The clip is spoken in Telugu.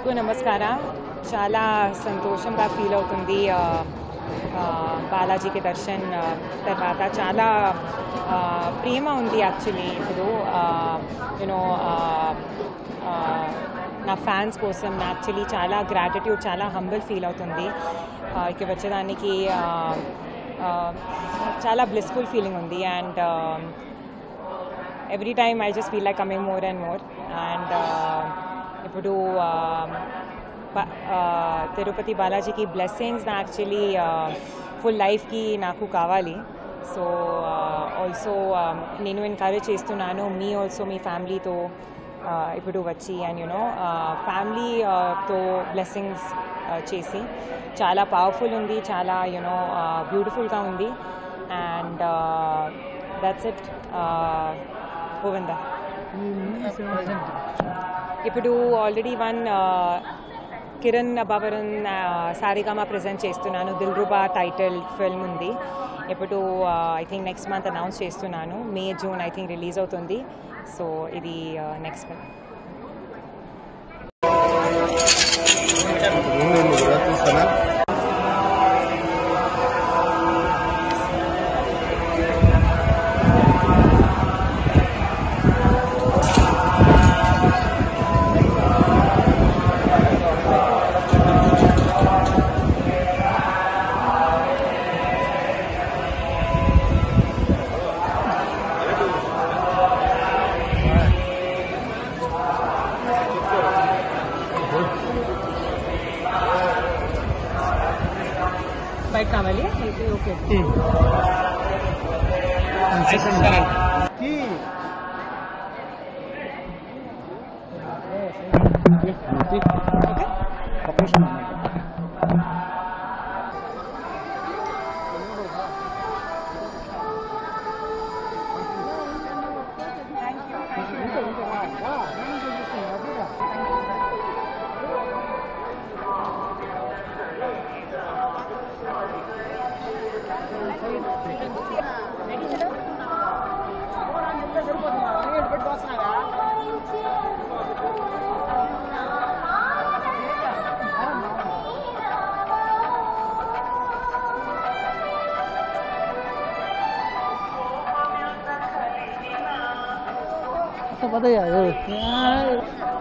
నమస్కార చాలా సంతోషంగా ఫీల్ అవుతుంది బాలాజీకి దర్శన్ తర్వాత చాలా ప్రేమ ఉంది యాక్చువల్లీ ఇప్పుడు యూనో నా ఫ్యాన్స్ కోసం యాక్చువల్లీ చాలా గ్రాటిట్యూడ్ చాలా హంబుల్ ఫీల్ అవుతుంది ఇక్కడ వచ్చేదానికి చాలా బ్లిస్ఫుల్ ఫీలింగ్ ఉంది and every time I just feel like coming more and more and ఇప్పుడు తిరుపతి బాలాజీకి బ్లెస్సింగ్స్ యాక్చువల్లీ ఫుల్ లైఫ్కి నాకు కావాలి సో ఆల్సో నేను ఎంకరేజ్ చేస్తున్నాను మీ ఆల్సో మీ ఫ్యామిలీతో ఇప్పుడు వచ్చి అండ్ యూనో ఫ్యామిలీతో బ్లెస్సింగ్స్ చేసి చాలా పవర్ఫుల్ ఉంది చాలా యూనో బ్యూటిఫుల్గా ఉంది అండ్ దట్స్ ఇట్ గోవింద ఇప్పుడు ఆల్రెడీ కిరణ్ అబావరన్ సారీగామా ప్రజెంట్ చేస్తున్నాను దిల్రుబా టైటిల్ ఫిల్మ్ ఉంది ఇప్పుడు I think next month announce చేస్తున్నాను May June I think release అవుతుంది సో ఇది నెక్స్ట్ మంత్ బయట కావాలి అయితే ఓకే Apa tuh ya?